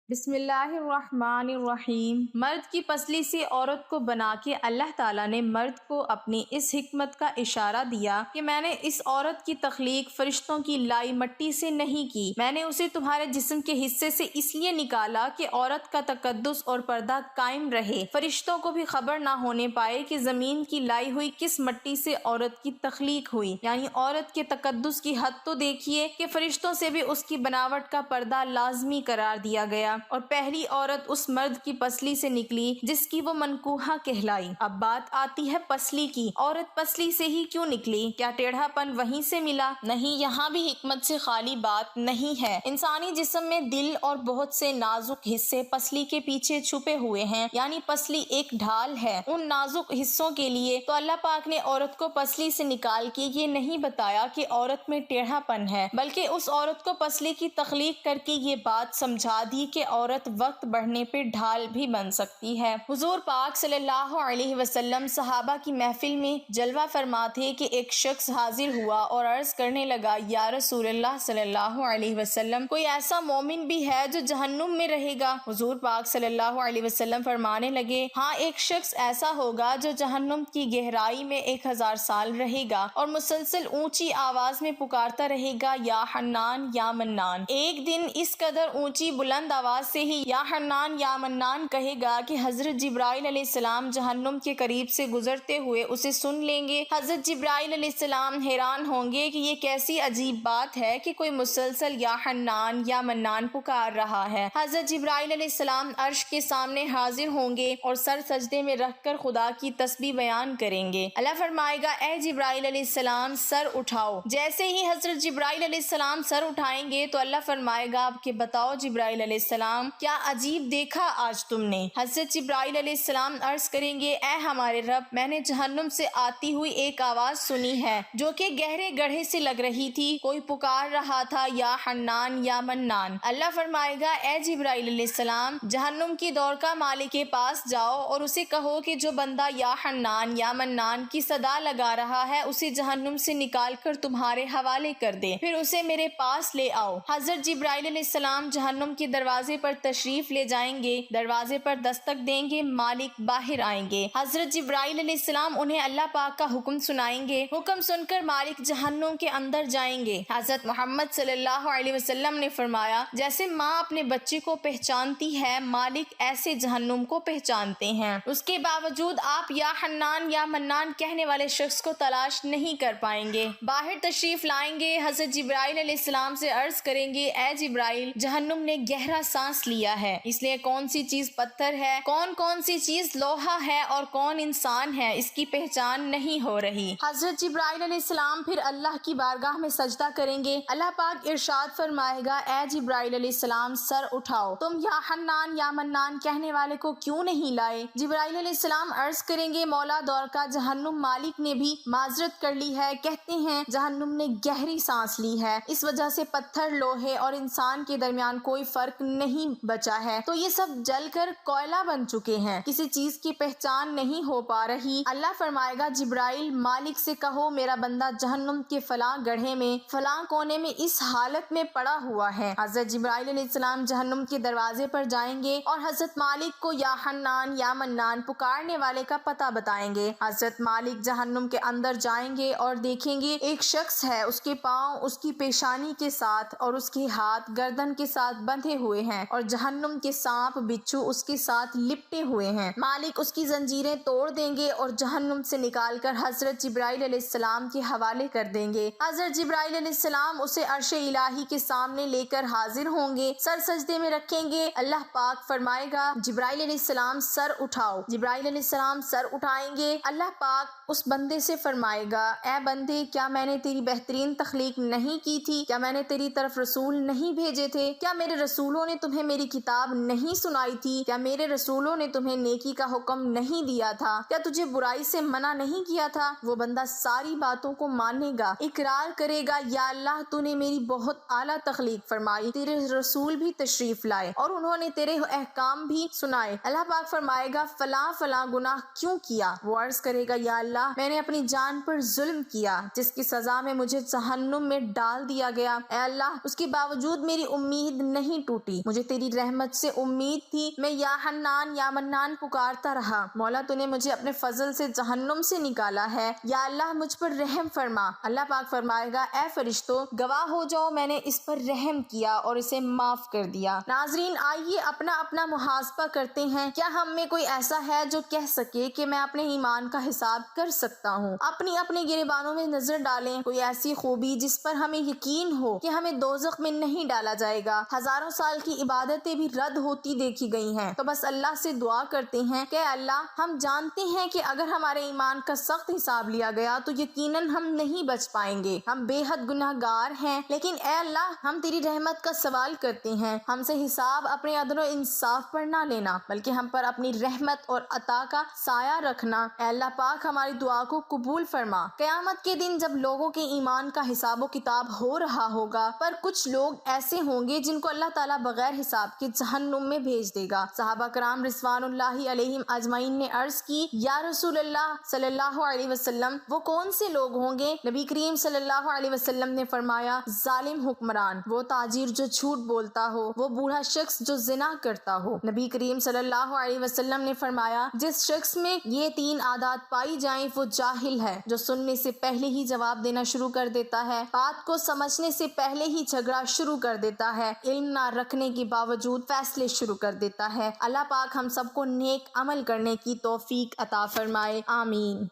بسم اللہ الرحمن الرحیم۔ مرد کی پسلی سے عورت کو بنا کے اللہ تعالیٰ نے مرد کو اپنی اس حکمت کا اشارہ دیا کہ میں نے اس عورت کی تخلیق فرشتوں کی لائی مٹی سے نہیں کی، میں نے اسے تمہارے جسم کے حصے سے اس لیے نکالا کہ عورت کا تقدس اور پردہ قائم رہے، فرشتوں کو بھی خبر نہ ہونے پائے کہ زمین کی لائی ہوئی کس مٹی سے عورت کی تخلیق ہوئی۔ یعنی عورت کے تقدس کی حد تو دیکھیے کہ فرشتوں سے بھی اس کی بناوٹ کا پردہ لازمی قرار دیا گیا، اور پہلی عورت اس مرد کی پسلی سے نکلی جس کی وہ منکوحہ کہلائی۔ اب بات آتی ہے پسلی کی۔ عورت پسلی سے ہی کیوں نکلی؟ کیا ٹیڑھا پن وہیں سے ملا؟ نہیں، یہاں بھی حکمت سے خالی بات نہیں ہے۔ انسانی جسم میں دل اور بہت سے نازک حصے پسلی کے پیچھے چھپے ہوئے ہیں، یعنی پسلی ایک ڈھال ہے ان نازک حصوں کے لیے۔ تو اللہ پاک نے عورت کو پسلی سے نکال کے یہ نہیں بتایا کہ عورت میں ٹیڑھا پن ہے، بلکہ اس عورت کو پسلی کی تخلیق کر کے یہ بات سمجھا دی کہ عورت وقت بڑھنے پہ ڈھال بھی بن سکتی ہے۔ حضور پاک صلی اللہ علیہ وسلم صحابہ کی محفل میں جلوہ فرما تھے کہ ایک شخص حاضر ہوا اور عرض کرنے لگا، یا رسول اللہ صلی اللہ علیہ وسلم، کوئی ایسا مومن بھی ہے جو جہنم میں رہے گا؟ حضور پاک صلی اللہ علیہ وسلم فرمانے لگے، ہاں، ایک شخص ایسا ہوگا جو جہنم کی گہرائی میں 1000 سال رہے گا اور مسلسل اونچی آواز میں پکارتا رہے گا، یا حنان یا منان۔ ایک دن اس قدر اونچی بلند آواز سے ہی یا حنان یا منان کہے گا کہ حضرت جبرائیل علیہ السلام جہنم کے قریب سے گزرتے ہوئے اسے سن لیں گے۔ حضرت جبرائیل علیہ السلام حیران ہوں گے کہ یہ کیسی عجیب بات ہے کہ کوئی مسلسل یا حنان یا منان پکار رہا ہے۔ حضرت جبرائیل علیہ السلام عرش کے سامنے حاضر ہوں گے اور سر سجدے میں رکھ کر خدا کی تسبیح بیان کریں گے۔ اللہ فرمائے گا، اے جبرائیل علیہ السلام، سر اٹھاؤ۔ جیسے ہی حضرت جبرائیل علیہ السلام سر اٹھائیں گے تو اللہ فرمائے گا کہ بتاؤ جبرائیل علیہ السلام، کیا عجیب دیکھا آج تم نے؟ حضرت جبرائیل علیہ السلام عرض کریں گے، اے ہمارے رب، میں نے جہنم سے آتی ہوئی ایک آواز سنی ہے جو کہ گہرے گڑھے سے لگ رہی تھی، کوئی پکار رہا تھا، یا حنان یا منان۔ اللہ فرمائے گا، اے جبرائیل علیہ السلام، جہنم کی دور کا مالک کے پاس جاؤ اور اسے کہو کہ جو بندہ یا حنان یا منان کی صدا لگا رہا ہے اسے جہنم سے نکال کر تمہارے حوالے کر دے، پھر اسے میرے پاس لے آؤ۔ حضرت جبرائیل علیہ السلام جہنم کے دروازے پر تشریف لے جائیں گے، دروازے پر دستک دیں گے، مالک باہر آئیں گے۔ حضرت جبرائیل علیہ السلام انہیں اللہ پاک کا حکم سنائیں گے، حکم سن کر مالک جہنم کے اندر جائیں گے۔ حضرت محمد صلی اللہ علیہ وسلم نے فرمایا، جیسے ماں اپنے بچے کو پہچانتی ہے، مالک ایسے جہنم کو پہچانتے ہیں۔ اس کے باوجود آپ یا حنان یا منان کہنے والے شخص کو تلاش نہیں کر پائیں گے۔ باہر تشریف لائیں گے، حضرت جبرائیل علیہ السلام سے عرض کریں گے، اے جبرائیل، جہنم نے گہرا سانس لیا ہے، اس لیے کون سی چیز پتھر ہے، کون سی چیز لوہا ہے اور کون انسان ہے، اس کی پہچان نہیں ہو رہی۔ حضرت جبرائیل علیہ السلام پھر اللہ کی بارگاہ میں سجدہ کریں گے۔ اللہ پاک ارشاد فرمائے گا، اے جبرائیل علیہ السلام، سر اٹھاؤ، تم یا حنان یا منان کہنے والے کو کیوں نہیں لائے؟ جبرائیل علیہ السلام عرض کریں گے، مولا دور کا جہنم مالک نے بھی معذرت کر لی ہے، کہتے ہیں جہنم نے گہری سانس لی ہے، اس وجہ سے پتھر، لوہے اور انسان کے درمیان کوئی فرق نہیں بچا ہے، تو یہ سب جل کر کوئلہ بن چکے ہیں، کسی چیز کی پہچان نہیں ہو پا رہی۔ اللہ فرمائے گا، جبرائیل، مالک سے کہو میرا بندہ جہنم کے فلاں گڑھے میں فلاں کونے میں اس حالت میں پڑا ہوا ہے۔ حضرت جبرائیل علیہ السلام جہنم کے دروازے پر جائیں گے اور حضرت مالک کو یا حنان یا منان پکارنے والے کا پتہ بتائیں گے۔ حضرت مالک جہنم کے اندر جائیں گے اور دیکھیں گے ایک شخص ہے، اس کے پاؤں اس کی پیشانی کے ساتھ اور اس کے ہاتھ گردن کے ساتھ بندھے ہوئے ہیں اور جہنم کے سانپ بچھو اس کے ساتھ لپٹے ہوئے ہیں۔ مالک اس کی زنجیریں توڑ دیں گے اور جہنم سے نکال کر حضرت جبرائیل علیہ السلام کے حوالے کر دیں گے۔ حضرت جبرائیل علیہ السلام اسے عرش الہی کے سامنے لے کر حاضر ہوں گے، سر سجدے میں رکھیں گے۔ اللہ پاک فرمائے گا، جبرائیل علیہ السلام، سر اٹھاؤ۔ جبرائیل علیہ السلام سر اٹھائیں گے۔ اللہ پاک اس بندے سے فرمائے گا، اے بندے، کیا میں نے تیری بہترین تخلیق نہیں کی تھی؟ کیا میں نے تیری طرف رسول نہیں بھیجے تھے؟ کیا میرے رسولوں نے تمہیں میری کتاب نہیں سنائی تھی؟ کیا میرے رسولوں نے تمہیں نیکی کا حکم نہیں دیا تھا؟ کیا تجھے برائی سے منع نہیں کیا تھا؟ وہ بندہ ساری باتوں کو مانے گا، اقرار کرے گا، یا اللہ، تو نے میری بہت اعلیٰ تخلیق فرمائی، تیرے رسول بھی تشریف لائے اور انہوں نے تیرے احکام بھی سنائے۔ اللہ پاک فرمائے گا، فلاں فلاں گناہ کیوں کیا؟ وہ عرض کرے گا، یا اللہ، میں نے اپنی جان پر ظلم کیا جس کی سزا میں مجھے جہنم میں ڈال دیا گیا۔ اے اللہ، اس کے باوجود میری امید نہیں ٹوٹی، مجھے مجھے تیری رحمت سے امید تھی، میں یا حنان یا منان پکارتا رہا۔ مولا تو نے مجھے اپنے فضل سے جہنم سے نکالا ہے، یا اللہ مجھ پر رحم فرما۔ اللہ پاک فرمائے گا اے فرشتوں گواہ ہو جاؤ میں نے اس پر رحم کیا اور اسے معاف کر دیا۔ ناظرین آئیے اپنا اپنا محاسبہ کرتے ہیں، کیا ہم میں کوئی ایسا ہے جو کہہ سکے کہ میں اپنے ایمان کا حساب کر سکتا ہوں؟ اپنی اپنے گریبانوں میں نظر ڈالیں، کوئی ایسی خوبی جس پر ہمیں یقین ہو کہ ہمیں دوزخ میں نہیں ڈالا جائے گا۔ ہزاروں سال کی عبادتیں بھی رد ہوتی دیکھی گئی ہیں، تو بس اللہ سے دعا کرتے ہیں کہ اللہ ہم جانتے ہیں کہ اگر ہمارے ایمان کا سخت حساب لیا گیا تو یقیناً ہم نہیں بچ پائیں گے، ہم بے حد گناہ گار ہیں، لیکن اے اللہ ہم تیری رحمت کا سوال کرتے ہیں، ہم سے حساب اپنے عدل و انصاف پر نہ لینا بلکہ ہم پر اپنی رحمت اور عطا کا سایہ رکھنا۔ اے اللہ پاک ہماری دعا کو قبول فرما۔ قیامت کے دن جب لوگوں کے ایمان کا حساب و کتاب ہو رہا ہوگا، پر کچھ لوگ ایسے ہوں گے جن کو اللہ تعالیٰ بغیر حساب کے جہنم میں بھیج دے گا۔ صحابہ کرام رضوان اللہ علیہم اجمعین نے عرض کی یا رسول اللہ صلی اللہ علیہ وسلم وہ کون سے لوگ ہوں گے؟ نبی کریم صلی اللہ علیہ وسلم نے فرمایا ظالم حکمران، وہ تاجر جو جھوٹ بولتا ہو، وہ بوڑھا شخص جو زنا کرتا ہو۔ نبی کریم صلی اللہ علیہ وسلم نے فرمایا جس شخص میں یہ 3 عادات پائی جائیں وہ جاہل ہے، جو سننے سے پہلے ہی جواب دینا شروع کر دیتا ہے، بات کو سمجھنے سے پہلے ہی جھگڑا شروع کر دیتا ہے، علم نہ رکھنے کے باوجود فیصلے شروع کر دیتا ہے۔ اللہ پاک ہم سب کو نیک عمل کرنے کی توفیق عطا فرمائے، آمین۔